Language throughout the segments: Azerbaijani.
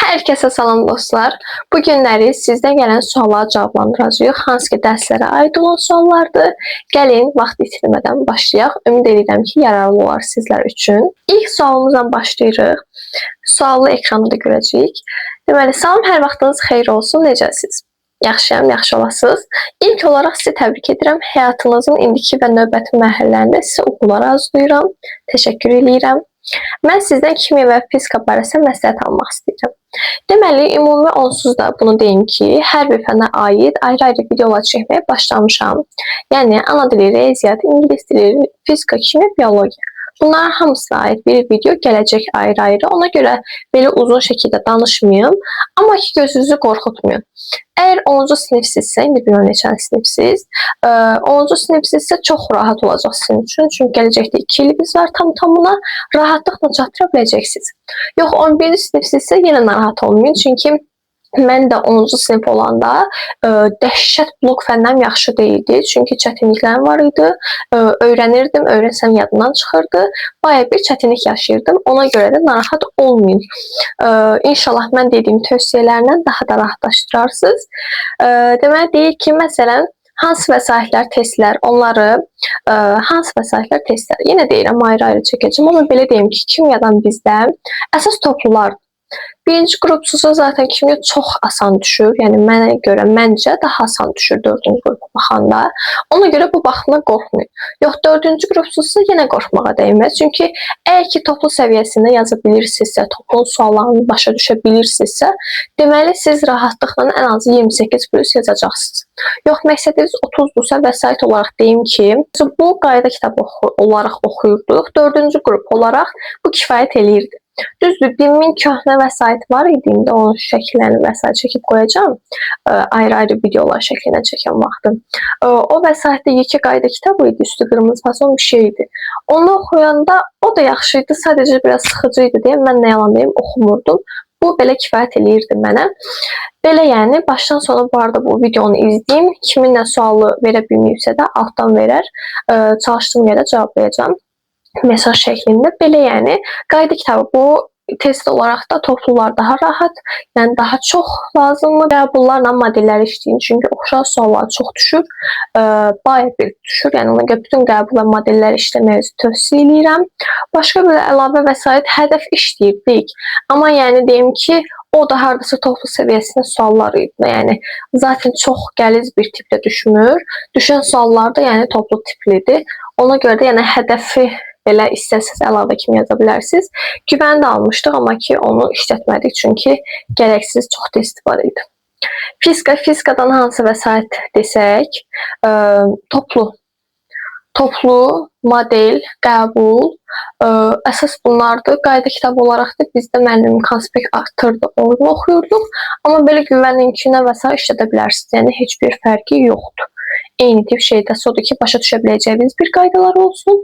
Hər kəsə salam dostlar. Bu günləri sizdən gələn sualları cavablandıracağıq. Hansı ki dərslərə aid olan suallardır. Gəlin vaxt itirmədən başlayaq. Ümid edirəm ki, yararlı olar sizlər üçün. İlk sualımızla başlayırıq. Sualı ekranda da görəcəyik. Deməli, salam, hər vaxtınız xeyir olsun. Necəsiz? Yaxşıyam, yaxşı olasınız. İlk olaraq sizi təbrik edirəm. Həyatınızın indiki və növbəti mərhələlərində sizə uğurlar arzulayıram. Təşəkkür edirəm. Mən sizdən kimya və fizika barəsində məsləhət almaq istəyirəm. Deməli, ümumi onsuz da bunu deyim ki, hər bir fənə aid ayrı-ayrı videolar çəkməyə başlamışam. Yəni, ana dili, riyaziyyat, ingilis dili, fizika, kimya, biologiya. Bunların hamısına aid bir video gələcək ayrı-ayrı. Ona görə belə uzun şəkildə danışmayım. Amma ki, gözünüzü qorxutmayın. Əgər 10-cu sinifsizsə, indi bilməm neçənci sinifsiz, 10-cu sinifsizsə çox rahat olacaq sizin üçün. Çünki gələcəkdə 2 iliniz var tam-tamına, rahatlıqla çatdıra biləcəksiniz. Yox, 11-ci sinifsizsə yenə narahat olmayın. Çünki mən də 10-cu sinif olanda dəhşət bloq fəndən yaxşı deyildi. Çünki çətinliklərim var idi. Öyrənirdim, öyrənsəm yadımdan çıxırdı. Bayağı bir çətinlik yaşayırdım. Ona görə də narahat olmayın. İnşallah mən dediyim tövsiyələrlə daha da rahatlaşdırarsınız. Deməli, deyir ki, məsələn, hansı vəsaitlər, testlər, onları, hansı vəsaitlər, testlər, yenə deyirəm, ayrı-ayrı çəkəcəm. Amma belə deyim ki, kimyadan bizdə əsas toplulardır. Birinci qrupsuzda zaten kimya çox asan düşür. Yəni, mənə görə, məncə daha asan düşür 4-cü qrupa baxanda. Ona görə bu baxımdan qorxmayın. Yox, 4-cü qrupsuzsa yenə qorxmağa dəyməz. Çünki əgər ki, toplu səviyyəsində yaza bilirsinizsə, toplun suallarını başa düşə bilirsinizsə, deməli, siz rahatlıqla ən azı 28+ yazacaqsınız. Yox, məqsədiniz 30-dursa vəsait olaraq deyim ki, bu qayda kitabı olaraq oxuyurduq. 4-cü qrup olaraq bu kifayət eləyirdi. Düzdür, 1000 köhnə vəsait var idi, indi onun şəkillərini vəsait çəkib qoyacağım. Ayrı-ayrı videolar şəklinə çəkən vaxtım. O vəsaitdə yekə qayda kitabı idi, üstü qırmızı fason bir şey idi. Onu oxuyanda o da yaxşı idi, sadəcə biraz sıxıcı idi deyə mən nə yalan deyim, oxumurdum. Bu belə kifayət eləyirdi mənə. Belə yəni, başdan sona bu arada bu videonu izləyim. Kiminlə sualı verə bilməyibsə də altdan verər. Çalışdığım yerdə cavablayacağım. Mesaj şəklində. Belə yəni, qayda kitabı bu test olaraq da toplular daha rahat, yəni daha çox lazımdır. Qəbullarla modellər işləyin, çünki oxşar suallar çox düşür, bayağı bir düşür. Yəni, ona görə bütün qəbul və modellər işləməyizi tövsiyə edirəm. Başqa bir əlavə vəsait hədəf işləyirdik. Amma yəni deyim ki, o da hardasa toplu səviyyəsində suallar idi. Yəni, zaten çox qəliz bir tipdə düşmür. Düşən suallar da yəni toplu tiplidir. Ona görə də yəni hədəfi belə istəsəz əlavə kimi yaza bilərsiniz. Güvəni də almışdıq, amma ki, onu işlətmədik, çünki gərəksiz çox testi var idi. Fizikadan hansı vəsait desək, toplu, model, qəbul, əsas bunlardır. Qayda kitabı olaraq da bizdə müəllim konspekt artırdı, onu oxuyurduq. Amma belə güvəninkinə vəsait işlədə bilərsiniz, yəni heç bir fərqi yoxdur. Eyni tip şeydə odur ki, başa düşə biləcəyiniz bir qaydalar olsun.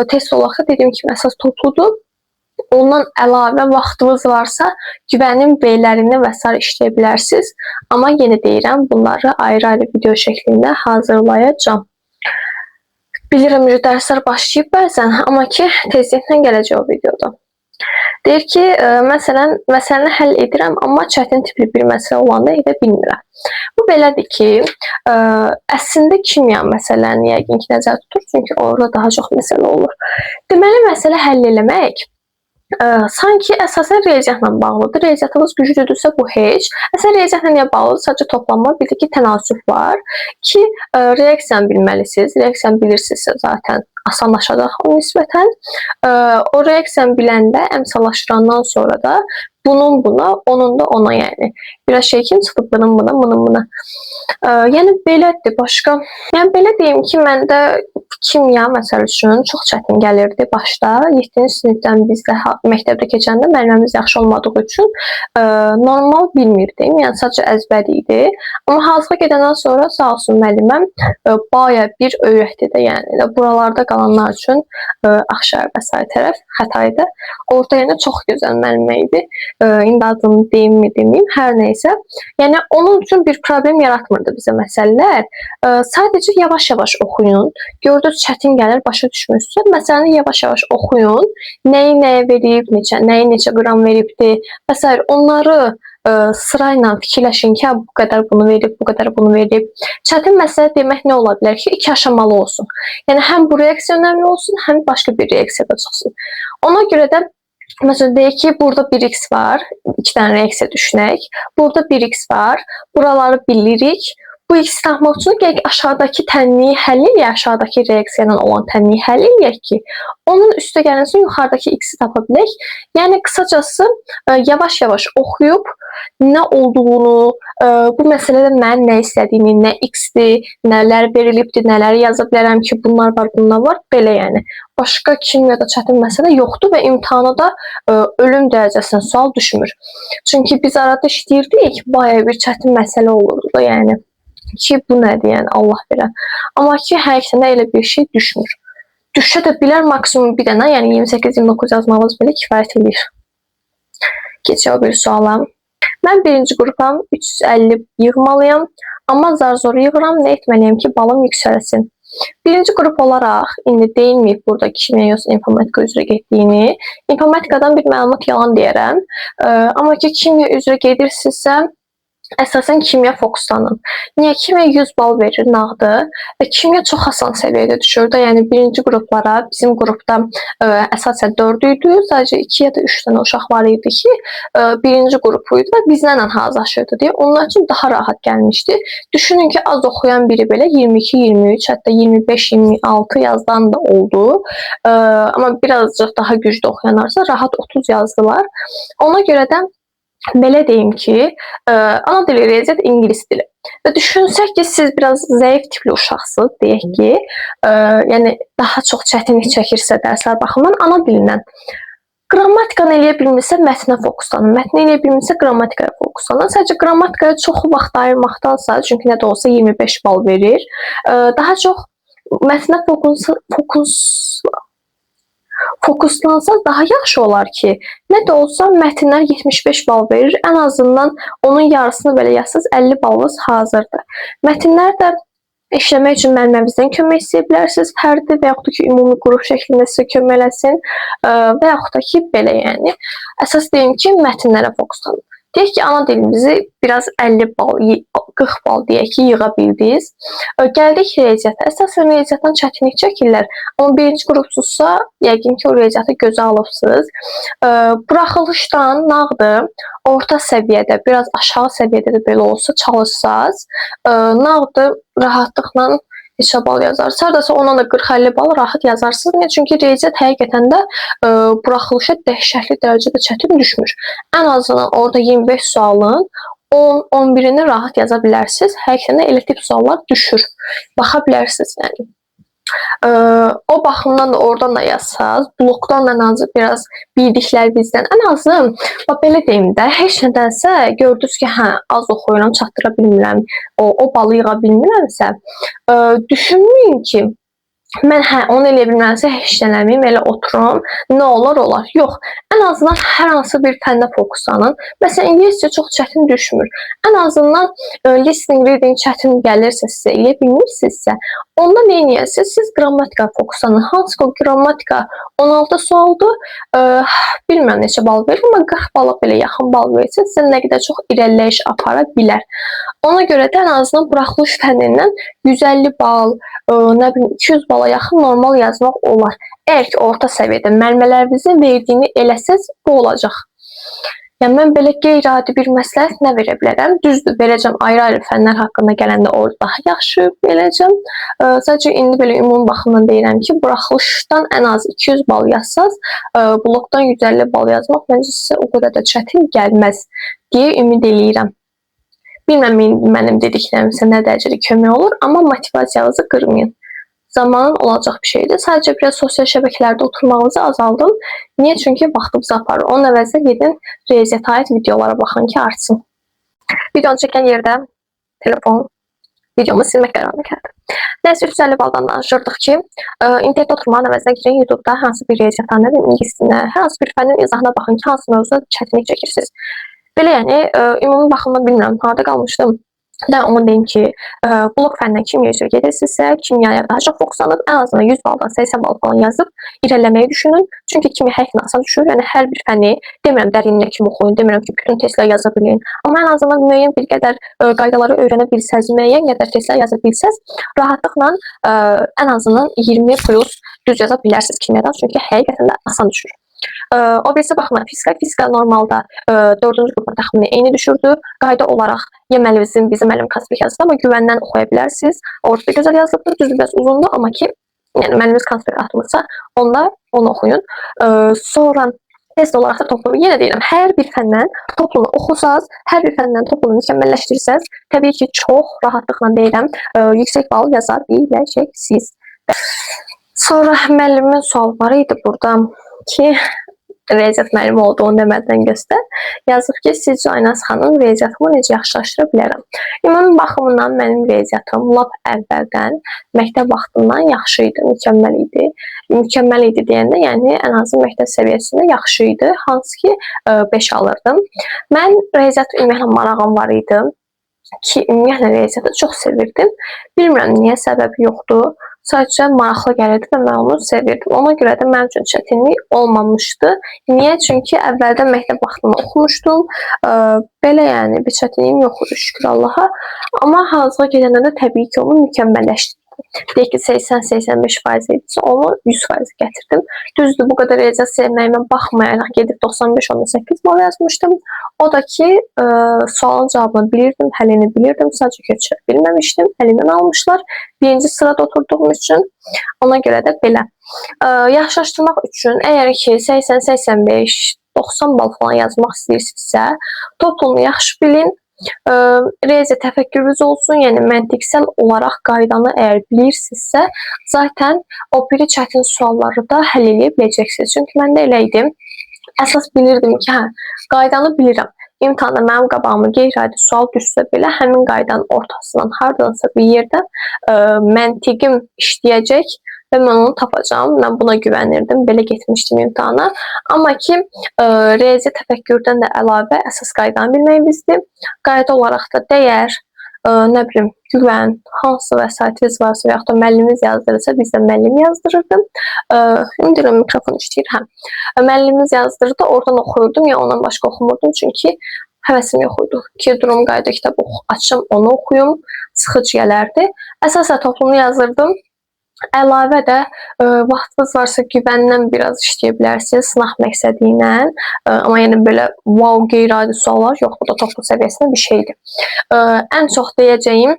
Test olaraq da dediyim kimi əsas topludur. Ondan əlavə vaxtınız varsa, güvənin B-lərini və s. işləyə bilərsiniz. Amma yenə deyirəm, bunları ayrı-ayrı video şəklində hazırlayacağım. Bilirəm, dərslər başlayıb bəzən, amma ki, tezliklə gələcək o videoda. Deyir ki, məsələn, məsələni həll edirəm, amma çətin tipli bir məsələ olanda edə bilmirəm. Bu belədir ki, əslində kimya məsələni yəqin ki, nəzərdə tutur, çünki orada daha çox məsələ olur. Deməli, məsələ həll eləmək sanki əsasən riyaziyyatla bağlıdır. Riyaziyyatınız güclüdürsə bu heç. Əsasən riyaziyyatla niyə bağlıdır? Sadəcə toplanma, bir də ki, tənasüb var ki, reaksiyanı bilməlisiniz. Reaksiyanı bilirsinizsə zaten asanlaşacaq o nisbətən. O reaksiyanı biləndə əmsallaşdırandan sonra da bunun buna, onun da ona yəni. Biraz şey kimi çıxdı, bunun buna. Yəni, belədir. Başqa, yəni, belə deyim ki, məndə kimya məsəl üçün çox çətin gəlirdi başda. 7-ci sinifdən bizdə məktəbdə keçəndə müəllimimiz yaxşı olmadığı üçün normal bilmirdim. Yəni, sadəcə əzbər idi. Amma hazırda gedəndən sonra sağ olsun müəlliməm bayağı bir öyrətdi də, yəni. Buralarda qalanlar üçün Axşar və s. tərəf Xətayda. Orada yəni çox gözəl müəllimə idi. indi adını deyim mi demeyim, hər nəysə. Yəni onun üçün bir problem yaratmırdı bizə məsələlər. Sadəcə yavaş-yavaş oxuyun. Gördünüz çətin gəlir, başa düşmürsünüzsə, məsələni yavaş-yavaş oxuyun. Nəyi nəyə verib, nəyi neçə qram veribdi və s. onları sırayla fikirləşin ki, bu qədər bunu verib, bu qədər bunu verib. Çətin məsələ demək nə ola bilər ki, 2 aşamalı olsun. Yəni həm bu reaksiya önəmli olsun, həm başqa bir reaksiya da çıxsın. Ona görə də məsələn deyək ki, burada 1x var, 2 dənə reaksiya düşünək. Burada 1x var, buraları bilirik. Bu x tapmaq üçün gələk aşağıdakı tənliyi həll eləyək, aşağıdakı reaksiya ilə olan tənliyi həll eləyək ki, onun üstə gələn yuxarıdakı x-i tapa bilək. Yəni qısacası yavaş-yavaş oxuyub nə olduğunu, bu məsələdə mən nə istədiyimi, nə x-dir, nələr verilibdir, nələri yaza bilərəm ki, bunlar var, bunlar var, belə yəni. Başqa kimyada çətin məsələ yoxdur və imtahana da ölüm dərəcəsində sual düşmür. Çünki biz arada işləyirdik, bayağı bir çətin məsələ olurdu da, yəni ki, bu nədir, yəni Allah bilir. Amma ki, həqiqətən elə bir şey düşmür. Düşə də bilər maksimum bir dənə, yəni 28-29 yazmağınız belə kifayət edir. Keçək o bir suala. Mən birinci qrupam 350 yığmalıyam, amma zar-zor yığıram, nə etməliyəm ki, balım yüksəlsin. Birinci qrup olaraq, indi deyilməyib burada kimya yoxsa informatika üzrə getdiyini, informatikadan bir məlumat yalan deyərəm. Amma ki, kimya üzrə gedirsinizsə, əsasən kimya fokuslanın. Niyə? Kimya 100 bal verir nağdı və kimya çox asan səviyyədə düşür də, yəni birinci qruplara, bizim qrupda əsasən 4 idi, sadəcə 2 ya da 3 dənə uşaq var idi ki, birinci qrupu idi və bizlərlə hazırlaşırdı deyə, onlar üçün daha rahat gəlmişdi. Düşünün ki, az oxuyan biri belə 22-23, hətta 25-26 yazdan da oldu. Amma birazcıq daha güclü oxuyanlarsa rahat 30 yazdılar. Ona görə də belə deyim ki, ana dili riyaziyyat ingilis dili. Və düşünsək ki, siz biraz zəif tipli uşaqsınız, deyək ki, yəni daha çox çətinlik çəkirsə dərslər baxımından ana dilindən. Qrammatikanı eləyə bilmirsə mətnə fokuslanın, mətni eləyə bilmirsə qrammatikaya fokuslanın. Sadəcə qrammatikaya çox vaxt ayırmaqdansa, çünki nə də olsa 25 bal verir, daha çox mətnə fokuslansaq daha yaxşı olar ki, nə də olsa mətnlər 75 bal verir, ən azından onun yarısını belə yazsınız, 50 balınız hazırdır. Mətnlər də işləmək üçün müəllimimizdən kömək istəyə bilərsiniz, fərdi və yaxud da ki, ümumi qrup şəklində sizə kömək eləsin və yaxud da ki, belə yəni. Əsas deyim ki, mətnlərə fokuslanın. Deyək ki, ana dilimizi biraz 50 bal, 40 bal deyək ki, yığa bildiniz. Gəldik riyaziyyata. Əsasən riyaziyyatdan çətinlik çəkirlər. Amma birinci qrupsuzsa, yəqin ki, o riyaziyyatı gözə alıbsınız. Buraxılışdan nağdı, orta səviyyədə, biraz aşağı səviyyədə də belə olsa çalışsaz, nağdı rahatlıqla neçə bal yazarsınız. Haradasa ondan da 40-50 bal rahat yazarsınız. Niyə? Çünki riyaziyyat həqiqətən də buraxılışa dəhşətli dərəcədə çətin düşmür. Ən azından orada 25 sualın 10-11-ini rahat yaza bilərsiniz. Həqiqətən də elə tip suallar düşür. Baxa bilərsiniz yəni. O baxımdan da oradan da yazsaz, blokdan da ən azı biraz bildiklər bizdən. Ən azı, belə deyim də, heç nədənsə gördünüz ki, hə, az oxuyuram, çatdıra bilmirəm, o balı yığa bilmirəmsə, düşünməyin ki, mən onu eləyə bilmirəmsə, heç eləməyim, elə oturum, nə olar, olar. Yox, ən azından hər hansı bir fəndə fokuslanın. Məsələn, ingiliscə çox çətin düşmür. Ən azından listening, reading çətin gəlirsə sizə, eləyə bilmirsinizsə, onda nə edəsiniz? Siz qrammatika fokuslanın. Hansı ki, qrammatika 16 sualdır, bilmirəm neçə bal verir, amma 40 bala belə yaxın bal verirsə, sizə nə qədər çox irəliləyiş apara bilər. Ona görə də ən azından buraxılış fənnindən 150 bal, nə bilim 200 bala yaxın normal yazmaq olar. Əgər ki, orta səviyyədə müəllimələrinizin verdiyini eləsəz, bu olacaq. Yəni, mən belə qeyri-adi bir məsləhət nə verə bilərəm? Düzdür, verəcəm ayrı-ayrı fənlər haqqında gələndə orada daha yaxşı verəcəm. Sadəcə, indi belə ümumi baxımdan deyirəm ki, buraxılışdan ən az 200 bal yazsaz, blokdan 150 bal yazmaq məncə sizə o qədər də çətin gəlməz deyə ümid eləyirəm. Bilməm, mənim dediklərimsə nə dərəcədə kömək olur, amma motivasiyanızı qırmayın. Zamanın olacaq bir şeydir. Sadəcə biraz sosial şəbəkələrdə oturmağınızı azaldın. Niyə? Çünki vaxtınızı aparır. Onun əvəzində gedin riyaziyyata aid videolara baxın ki, artsın. Videonu çəkən yerdə telefon videomu silmək qərarına gəldim. Nəsə 350 baldan danışırdıq ki, internetdə oturmağın əvəzinə girin YouTube-da hansı bir riyaziyyatdan, nə bilim, ingiliscə, hər hansı bir fənnin izahına baxın ki, hansı mövzuda çətinlik çəkirsiniz. Belə yəni, ümumi baxımdan bilmirəm, harada qalmışdım. Da onu deyim ki, blok fənninə kimya üzrə gedirsinizsə, kimyaya daha çox fokuslanıb, ən azından 100 baldan 80 bal falan yazıb irəliləməyi düşünün. Çünki kimya həqiqətən asan düşür. Yəni hər bir fənni demirəm dərinliyə kimi oxuyun, demirəm ki, bütün testlər yaza bilin. Amma ən azından müəyyən bir qədər qaydaları öyrənə bilsəz, müəyyən qədər testlər yaza bilsəz, rahatlıqla ən azından 20 plus düz yaza bilərsiniz kimyadan. Çünki həqiqətən də asan düşür. O birisi baxma fizika normalda 4-cü qrupa təxmini eyni düşürdü. Qayda olaraq ya müəllimimizin, bizim müəllim konspekt yazdı, amma güvəndən oxuya bilərsiniz. Orada gözəl yazılıbdır, düzdür, biraz uzundur, amma ki, yəni müəllimimiz konspekt atmırsa, onda onu oxuyun. Sonra test olaraq da toplumu, yenə deyirəm, hər bir fəndən toplunu oxusaz, hər bir fəndən toplunu mükəmməlləşdirsəz, təbii ki, çox rahatlıqla deyirəm, yüksək bal yazar biləcəksiniz. Sonra müəllimin sualları idi burada ki, riyaziyyat müəllimi olduğunu demədən göstər. Yazıb ki, sizcə Aynaz xanım riyaziyyatımı necə yaxşılaşdıra bilərəm? Ümumi baxımından mənim riyaziyyatım lap əvvəldən məktəb vaxtından yaxşı idi, mükəmməl idi. Mükəmməl idi deyəndə, yəni ən azı məktəb səviyyəsində yaxşı idi, hansı ki 5 alırdım. Mən riyaziyyat ümumiyyətlə marağım var idi ki, ümumiyyətlə riyaziyyatı çox sevirdim. Bilmirəm niyə, səbəbi yoxdur. Sadəcə maraqlı gəlirdi və mən onu sevirdim. Ona görə də mənim üçün çətinlik olmamışdı. Niyə? Çünki əvvəldən məktəb vaxtında oxumuşdum. Belə yəni bir çətinliyim yox idi, şükür Allaha. Amma hazırda gedəndə də təbii ki, onu mükəmməlləşdirdim. Deyək ki, 80-85% idisə, onu 100% gətirdim. Düzdür, bu qədər riyaziyyat sevməyimə baxmayaraq gedib 95-18 bal yazmışdım. O da ki, sualın cavabını bilirdim, həllini bilirdim, sadəcə köçürə bilməmişdim, əlimdən almışlar. Birinci sırada oturduğum üçün, ona görə də belə. Yaxşılaşdırmaq üçün, əgər ki 80-85, 90 bal falan yazmaq istəyirsinizsə, toplumu yaxşı bilin. Riyaziyyat təfəkkürünüz olsun, yəni məntiqsel olaraq qaydanı əgər bilirsinizsə, zaten o biri çətin sualları da həll edə biləcəksiniz. Çünki mən də elə idim. Əsas bilirdim ki, qaydanı bilirəm. İmtahanda mənim qabağıma qeyri-adi sual düşsə belə, həmin qaydanın ortasından hardansa bir yerdən məntiqim işləyəcək və mən onu tapacağam. Mən buna güvənirdim. Belə getmişdim imtahana. Amma ki, riyaziyyat təfəkkürdən də əlavə əsas qaydanı bilməyimizdir. Qayda olaraq da dəyər, nə bilim, güvən, hansı vəsaitiniz varsa və yaxud da müəllimimiz yazdırırsa, biz də müəllim yazdırırdım. Ümidiyəm mikrofon işləyir, hə. Müəllimimiz yazdırırdı, oradan oxuyurdum, ya ondan başqa oxumurdum, çünki həvəsim yox idi ki, durum qayda kitabı açım, onu oxuyum, sıxıcı gələrdi. Əsasən toplumu yazdırdım. Əlavə də vaxtınız varsa güvəndən biraz işləyə bilərsiniz, sınaq məqsədi ilə. Amma yəni belə wow, qeyri-adi suallar yox, bu da toplum səviyyəsində bir şeydir. Ən çox deyəcəyim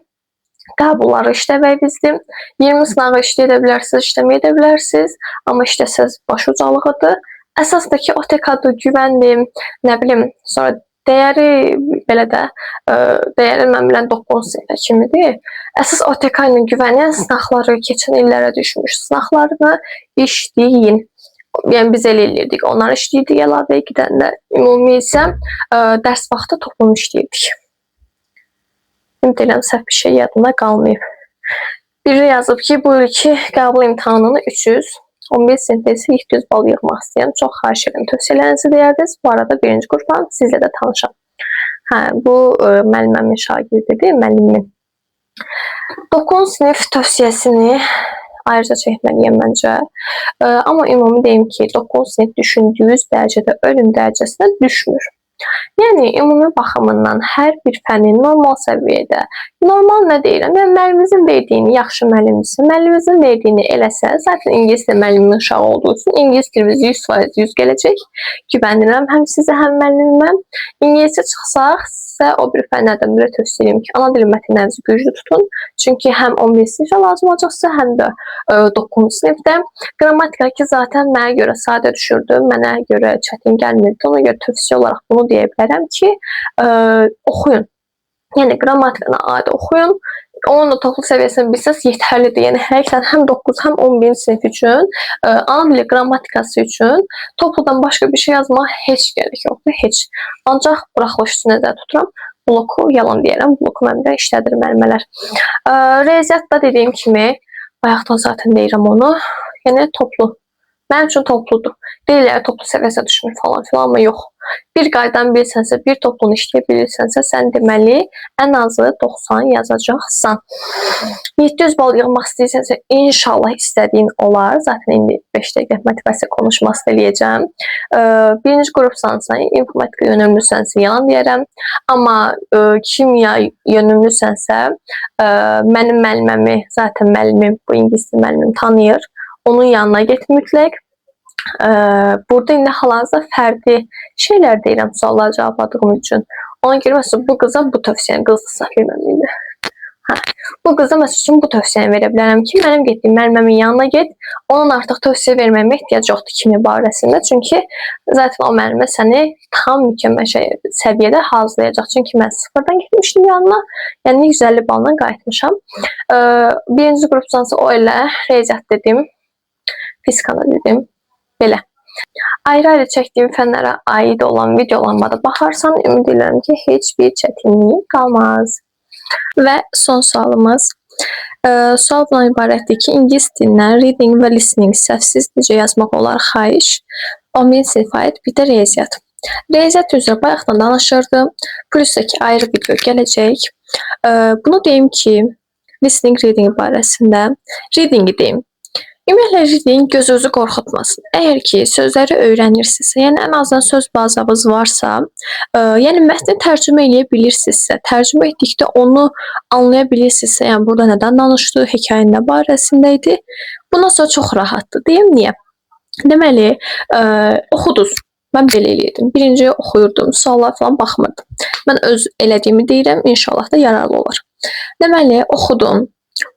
qəbulları işləməyimizdir. 20 sınağı işləyə bilərsiniz, işləməyə də bilərsiniz. Amma işləsəz baş ucalığıdır. Əsas da ki, OTK-dır, güvəndir, nə bilim, sonra dəyəri belə də, dəyəri mən bilən 9 sinifə kimidir. Əsas OTK ilə güvənən sınaqları keçən illərə düşmüş sınaqlarını işləyin. Yəni biz elə eləyirdik, onları işləyirdik əlavə gedəndə. Ümumi isə dərs vaxtı toplum işləyirdik. Ümidiyəm, səhv bir şey yadımda qalmayıb. Biri yazıb ki, bu ilki qəbul imtahanını 300, 11 sinifdə isə 700 bal yığmaq istəyirəm. Çox xahiş edirəm, tövsiyələrinizi deyərdiniz. Bu arada birinci qrupdan sizlə də tanışam. Hə, bu müəlliməmin şagirdidir, müəllimin. 9 sinif tövsiyəsini ayrıca çəkməliyəm məncə. Amma ümumi deyim ki, 9 sinif düşündüyünüz dərəcədə ölüm dərəcəsinə düşmür. Yəni, ümumi baxımından hər bir fənni normal səviyyədə, normal nə deyirəm, yəni müəllimimizin verdiyini, yaxşı müəllimimizin, müəllimimizin verdiyini eləsə, zaten ingilis dili müəllimin uşağı olduğu üçün ingilis dilimiz 100% 100 gələcək. Güvənirəm həm sizə, həm müəllimimə. İngiliscə çıxsaq, sizə o bir fənlərdən belə tövsiyə edirəm ki, ana dili mətnlərinizi güclü tutun. Çünki həm 11 sinifdə lazım olacaqsa, həm də 9 sinifdə. Qrammatika ki, zaten mənə görə sadə düşürdü, mənə görə çətin gəlmirdi. Ona görə tövsiyə olaraq bunu deyə bilərəm ki, oxuyun. Yəni, qrammatikanı adi oxuyun. Onun da toxlu səviyyəsini bilsəz yetərlidir. Yəni, həqiqətən həm 9, həm 11 sinif üçün, ana dili qrammatikası üçün topludan başqa bir şey yazmağa heç gərək yoxdur, heç. Ancaq buraxılış üçün nəzərdə tuturam. bloku, yalan deyirəm, bloku mən də işlədir müəllimələr. Riyaziyyatda dediyim kimi, bayaqdan zaten deyirəm onu, yəni toplu. Mənim üçün topludur. Deyirlər toplu səviyyəsə düşmür falan filan, amma yox. Bir qaydan bilsənsə, bir toplunu işləyə bilirsənsə, sən deməli ən azı 90 yazacaqsan. 700 bal yığmaq istəyirsənsə, inşallah istədiyin olar. Zaten indi 5 dəqiqə motivasiya konuşması eləyəcəm. Birinci qrupsansa, informatika yönümlüsənsə, yalan deyərəm. Amma kimya yönümlüsənsə, mənim müəlliməmi, zaten müəllimim, bu ingilis dili müəllimim tanıyır. Onun yanına get mütləq. Burada indi hal-hazırda fərqli şeylər deyirəm sualları cavabladığım üçün. Ona görə məsələn bu qıza bu tövsiyəni, qızdırsa bilməm indi. Bu qıza məsələn bu tövsiyəni verə bilərəm ki, mənim getdiyim müəlliməmin yanına get. Onun artıq tövsiyə verməyimə ehtiyac yoxdur kimya barəsində. Çünki zaten o müəllimə səni tam mükəmməl səviyyədə hazırlayacaq. Çünki mən sıfırdan getmişdim yanına. Yəni 150 balla qayıtmışam. Birinci qrupsansa o ilə riyaziyyat dedim. Fiskana dedim. Belə. Ayrı-ayrı çəkdiyim fənlərə aid olan videolarıma da baxarsan, ümid edirəm ki, heç bir çətinlik qalmaz. Və son sualımız. Sual bundan ibarətdir ki, ingilis dilindən reading və listening səhvsiz necə yazmaq olar? Xahiş. 11 sinifə aid bir də riyaziyyat. Riyaziyyat üzrə bayaqdan danışırdı. Plus da ki, ayrı video gələcək. Bunu deyim ki, listening, reading barəsində. Readingi deyim. Ümumiyyətlə, reading gözünüzü qorxutmasın. Əgər ki, sözləri öyrənirsinizsə, yəni ən azından söz bazanız varsa, yəni mətni tərcümə edə bilirsinizsə, tərcümə etdikdə onu anlaya bilirsinizsə, yəni burada nədən danışdığı, hekayənin nə barəsində idi, bundan sonra çox rahatdır. Deyim niyə? Deməli, oxudunuz. Mən belə eləyirdim. Birinci oxuyurdum, suallar falan baxmırdım. Mən öz elədiyimi deyirəm, inşallah da yararlı olar. Deməli, oxudum.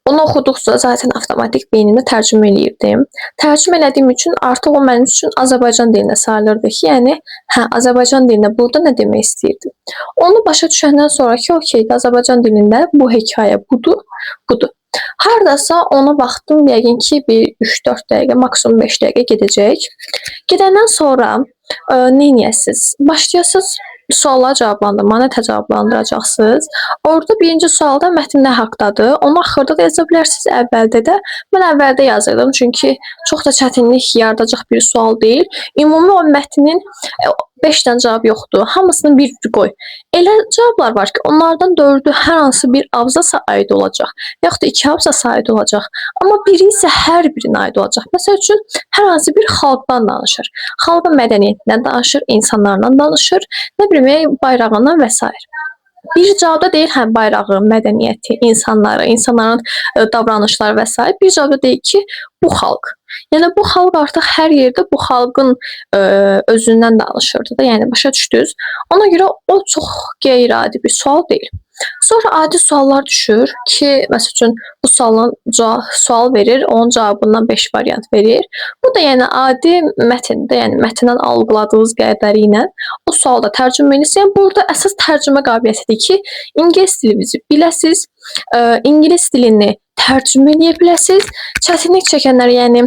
Onu oxuduqca zaten avtomatik beynimdə tərcümə eləyirdim. Tərcümə elədiyim üçün artıq o mənim üçün Azərbaycan dilində sayılırdı ki, yəni Azərbaycan dilində burada nə demək istəyirdim. Onu başa düşəndən sonraki okeydir, Azərbaycan dilində bu hekayə budur, budur. Hardasa ona baxdım, yəqin ki, bir 3-4 dəqiqə, maksimum 5 dəqiqə gedəcək. Gedəndən sonra neyniyəsiz? Başlayasınız sualları cavablandırma, nə cavablandıracaqsınız? Orada birinci sualda mətn nə haqdadır? Onu axırda da yaza bilərsiniz, əvvəldə də. Mən əvvəldə yazırdım, çünki çox da çətinlik yaradacaq bir sual deyil. Ümumi o mətnin 5 dənə cavab yoxdur. Hamısını bir qoy. Elə cavablar var ki, onlardan 4-ü hər hansı bir abzasa aid olacaq. Yaxud da 2 abzasa aid olacaq. Amma biri isə hər birinə aid olacaq. Məsəl üçün, hər hansı bir xalqdan danışır. Xalqın mədəniyyətindən danışır, insanlarla danışır, nə bileyim, bayrağından və s. Bir cavabda deyil, hə, bayrağı, mədəniyyəti, insanların davranışları və s. Bir cavabda deyil ki, bu xalq. Yəni, bu xalq artıq hər yerdə bu xalqın özündən danışırdı da, yəni başa düşdünüz. Ona görə o çox qeyri-adi bir sual deyil. Sonra adi suallar düşür ki, məsəl üçün, bu sual verir, onun cavabından 5 variant verir. Bu da yəni adi mətndə, yəni mətndən algıladığınız qədəri ilə o sualda tərcümə edirsiniz. Yəni, burada əsas tərcümə qabiliyyətidir ki, ingilis dilinizi biləsiniz, ingilis dilini tərcümə edə biləsiniz. Çətinlik çəkənlər, yəni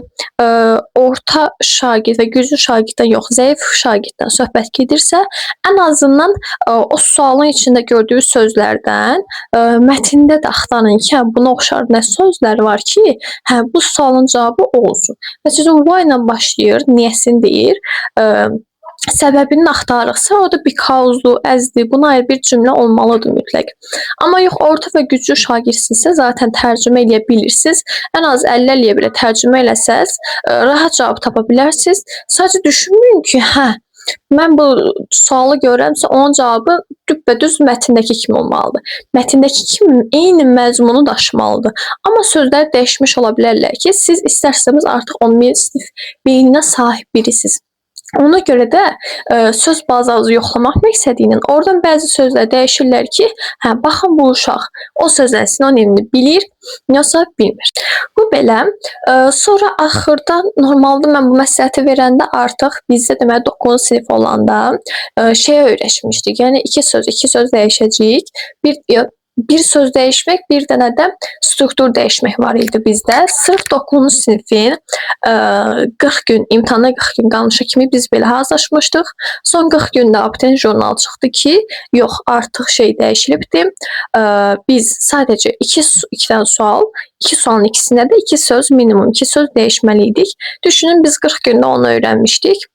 orta şagird və güclü şagirddən yox, zəif şagirddən söhbət gedirsə, ən azından o sualın içində gördüyü sözlərdən mətndə də axtarın ki, buna oxşar nə sözlər var ki, hə, bu sualın cavabı olsun. Məsələn, why ilə başlayır, niyəsini deyir, səbəbini axtarırıqsa, o da because-dur, as-dir, buna ayrı bir cümlə olmalıdır mütləq. Amma yox, orta və güclü şagirdsizsə, zaten tərcümə edə bilirsiniz. Ən az 50-50-yə belə tərcümə eləsəz, rahat cavab tapa bilərsiniz. Sadəcə düşünməyin ki, hə, mən bu sualı görəmsə, onun cavabı düppədüz mətndəki kimi olmalıdır. Mətndəki kimi eyni məzmunu daşımalıdır. Amma sözlər dəyişmiş ola bilərlər ki, siz istərsəniz artıq 11 sinif beyninə sahib birisiniz. Ona görə də söz bazanızı yoxlamaq məqsədi ilə oradan bəzi sözlər dəyişirlər ki, hə, baxın bu uşaq o sözlərin sinonimini bilir, yoxsa bilmir. Bu belə. Sonra axırda normalda mən bu məsləhəti verəndə artıq bizdə deməli 9-cu sinif olanda şey öyrəşmişdik. Yəni iki söz dəyişəcəyik. Bir bir söz dəyişmək, bir dənə də struktur dəyişmək var idi bizdə. Sırf 9-cu sinifin 40 gün, imtahana 40 gün qalmışa kimi biz belə hazırlaşmışdıq. Son 40 gündə abituriyent jurnal çıxdı ki, yox, artıq şey dəyişilibdi. Biz sadəcə 2 dənə sual, 2 sualın ikisində də 2 söz, minimum 2 söz dəyişməli idik. Düşünün biz 40 gündə onu öyrənmişdik.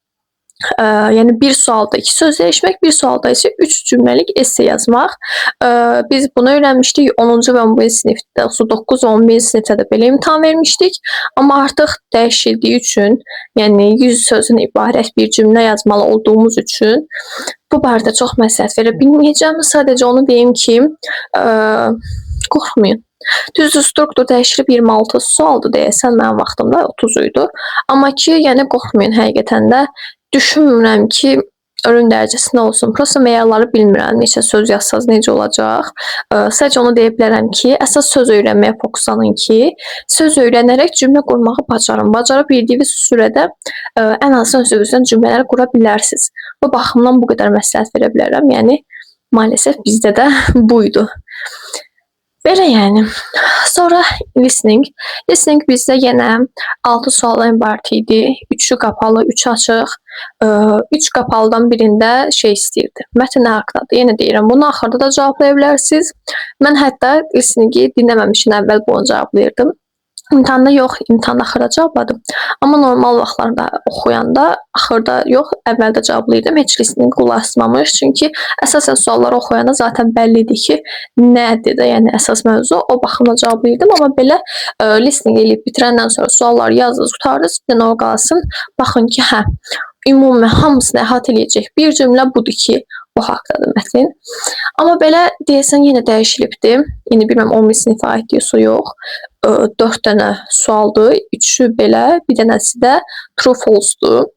Yəni bir sualda 2 söz dəyişmək, bir sualda isə 3 cümləlik esse yazmaq. Biz bunu öyrənmişdik 10-cu və 11-ci sinifdə, 9 və 11-ci sinifdə də belə imtahan vermişdik. Amma artıq dəyişildiyi üçün, yəni 100 sözdən ibarət bir cümlə yazmalı olduğumuz üçün bu barədə çox məsləhət verə bilməyəcəm. Sadəcə onu deyim ki, qorxmayın. Düzdür, struktur dəyişilib 26 sualdır deyəsən, mənim vaxtımda 30 idi. Amma ki, yəni qorxmayın həqiqətən də. Düşünmürəm ki, ölüm dərəcəsi nə olsun. Prosta meyarları bilmirəm. Neçə söz yazsaz necə olacaq. Sadəcə onu deyə bilərəm ki, əsas söz öyrənməyə fokuslanın ki, söz öyrənərək cümlə qurmağı bacarın. Bacara bildiyiniz sürədə ən azından özünüzdən cümlələr qura bilərsiniz. Bu baxımdan bu qədər məsləhət verə bilərəm. Yəni, maalesef bizdə də buydu. Belə yəni. Sonra listening. Listening bizdə yenə 6 sualdan ibarət idi. 3'ü qapalı, 3 açıq. 3 qapalıdan birində şey istəyirdi. Mətn nə haqqdadır? Yenə deyirəm, bunu axırda da cavablaya bilərsiniz. Mən hətta listeningi dinləməmişdən əvvəl bunu cavablayırdım. İmtahanda yox, imtahanda axırda cavabladım. Amma normal vaxtlarda oxuyanda axırda yox, əvvəldə cavablayırdım. Heç listening qulaq asmamış. Çünki əsasən sualları oxuyanda zaten bəlli idi ki, nədir də, yəni əsas mövzu. O baxımdan cavablayırdım. Amma belə listening eləyib bitirəndən sonra sualları yazdınız, qutardınız, bir dənə o qalsın. Baxın ki, hə, ümumi hamısını əhatə eləyəcək bir cümlə budur ki, bu haqdadır mətn. Amma belə deyəsən yenə dəyişilibdi. İndi bilməm 11 sinifə aid yoxsa yox. 4 dənə sualdır. 3'ü belə, bir dənəsi də true false-dur.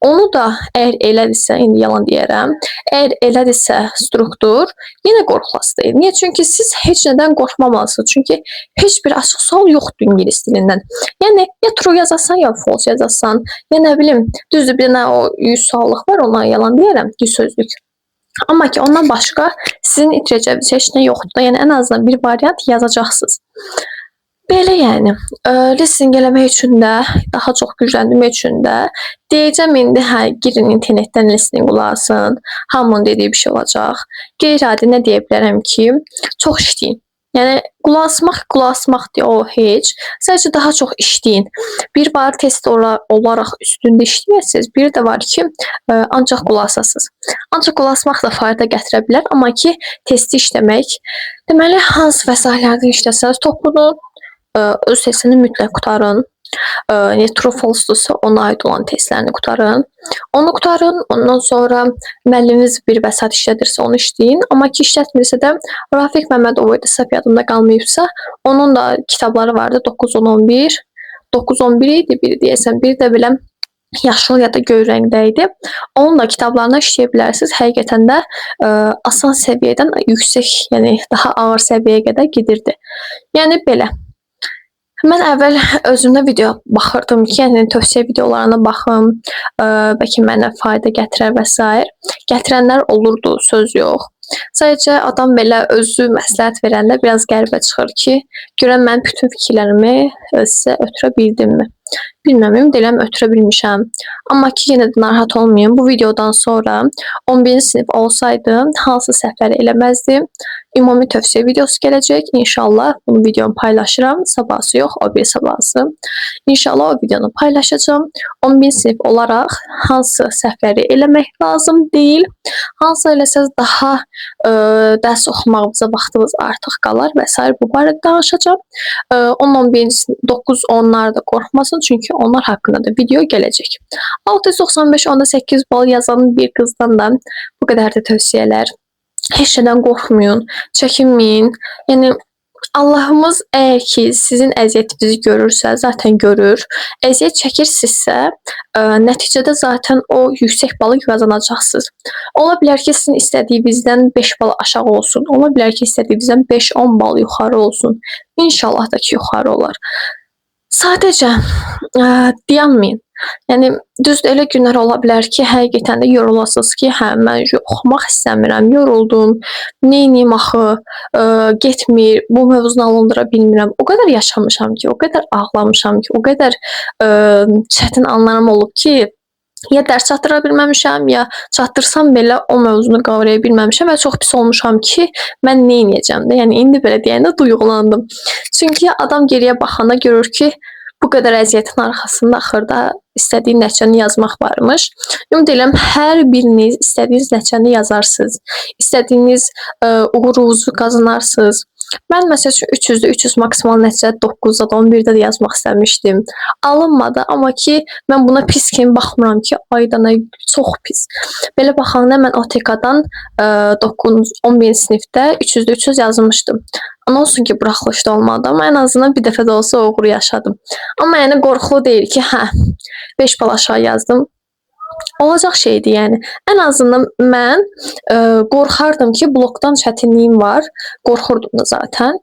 Onu da əgər elədirsə, indi yalan deyərəm, əgər elədirsə struktur, yenə qorxulası deyil. Niyə? Çünki siz heç nədən qorxmamalısınız. Çünki heç bir açıq sual yoxdur ingilis dilindən. Yəni, ya true yazasan, ya false yazasan, ya nə bilim, düzdür, bir dənə o 100 suallıq var, ona yalan deyərəm, 100 sözlük. Amma ki, ondan başqa sizin itirəcəyiniz heç nə yoxdur. Yəni, ən azından bir variant yazacaqsınız. Belə yəni, listening eləmək üçün də, daha çox gücləndirmək üçün də deyəcəm indi, hə, girin internetdən listening qulaq asın, hamının dediyi bir şey olacaq. Qeyri-adi nə deyə bilərəm ki, çox işləyin. Yəni, qulaq asmaq deyə o heç. Sadəcə daha çox işləyin. Bir var test olaraq üstündə işləyəsiniz, bir də var ki, ancaq qulaq asasınız. Ancaq qulaq asmaq da fayda gətirə bilər, amma ki, testi işləmək, deməli, hansı vəsaitlərdən işləsəniz toplanın, öz testini mütləq qutarın. True false-dursa ona aid olan testlərini qutarın. Onu qutarın, ondan sonra müəlliminiz bir vəsait işlədirsə onu işləyin. Amma ki, işlətmirsə də Rafiq Məmmədov idi, səhv yadımda qalmayıbsa, onun da kitabları vardı 9-10-11. 9-11 idi, biri deyəsən, bir də biləm yaşıl ya da göy rəngdə idi. Onun da kitablarına işləyə bilərsiniz. Həqiqətən də asan səviyyədən yüksək, yəni daha ağır səviyyəyə qədər gedirdi. Yəni belə. Mən əvvəl özümdə video baxırdım ki, yəni tövsiyə videolarına baxım, bəlkə mənə fayda gətirər və s. Gətirənlər olurdu, söz yox. Sadəcə adam belə özü məsləhət verəndə biraz qəribə çıxır ki, görən mən bütün fikirlərimi sizə ötürə bildimmi? Bilməm, ümid edirəm ötürə bilmişəm. Amma ki, yenə də narahat olmayın. Bu videodan sonra 11-ci sinif olsaydı, hansı səhvləri eləməzdim? Ümumi tövsiyə videosu gələcək. İnşallah bunu videonu paylaşıram. Sabahsı yox, o bir sabahsı. İnşallah o videonu paylaşacağım. 11 sinif olaraq hansı səhvləri eləmək lazım deyil. Hansı eləsəz daha dərs oxumağımıza vaxtımız artıq qalar və s. bu barədə danışacağım. 10-11 9-10'lar da qorxmasın, çünki onlar haqqında da video gələcək. 695-8 bal yazan bir qızdan da bu qədər də tövsiyələr. Heç nədən qorxmayın, çəkinməyin. Yəni, Allahımız əgər ki, sizin əziyyətinizi görürsə, zaten görür. Əziyyət çəkirsinizsə, nəticədə zaten o yüksək balı qazanacaqsınız. Ola bilər ki, sizin istədiyinizdən 5 bal aşağı olsun. Ola bilər ki, istədiyinizdən 5-10 bal yuxarı olsun. İnşallah da ki, yuxarı olar. Sadəcə dayanmayın. Yəni düzdür, elə günlər ola bilər ki, həqiqətən də yorulasınız ki, hə, mən oxumaq istəmirəm, yoruldum, neyniyim axı, getmir, bu mövzunu alındıra bilmirəm. O qədər yaşamışam ki, o qədər ağlamışam ki, o qədər çətin anlarım olub ki, ya dərs çatdıra bilməmişəm, ya çatdırsam belə o mövzunu qavraya bilməmişəm və çox pis olmuşam ki, mən neyniyəcəm də. Yəni indi belə deyəndə duyğulandım. Çünki adam geriyə baxanda görür ki, bu qədər əziyyətin arxasında axırda istədiyin nəticəni yazmaq varmış. Ümid edirəm hər biriniz istədiyiniz nəticəni yazarsınız. İstədiyiniz uğurunuzu qazanarsınız. Mən məsəl üçün 300-də 300 maksimal nəticə 9-da da 11-də də yazmaq istəmişdim. Alınmadı, amma ki mən buna pis kimi baxmıram ki, aydana çox pis. Belə baxanda mən OTK-dan 11-ci sinifdə 300-də 300 yazmışdım. Amma olsun ki, buraxılışda olmadı, amma ən azından bir dəfə də olsa uğur yaşadım. Amma yəni qorxulu deyil ki, hə, 5 bal aşağı yazdım. Olacaq şeydir, yəni. Ən azından mən qorxardım ki, blokdan çətinliyim var. Qorxurdum da zaten.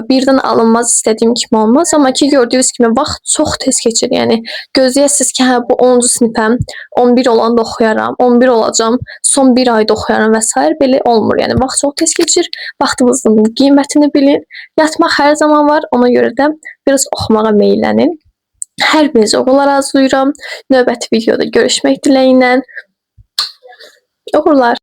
Birdən alınmaz, istədiyim kimi olmaz. Amma ki, gördüyünüz kimi vaxt çox tez keçir. Yəni gözləyəsiniz ki, hə, bu 10-cu sinifəm, 11 olanda oxuyaram, 11 olacam, son bir ayda oxuyaram və s. belə olmur. Yəni vaxt çox tez keçir. Vaxtınızın qiymətini bilin. Yatmaq hər zaman var. Ona görə də biraz oxumağa meylənin. Hər birinizi uğurlar arzulayıram. Növbəti videoda görüşmək diləyinə. Uğurlar.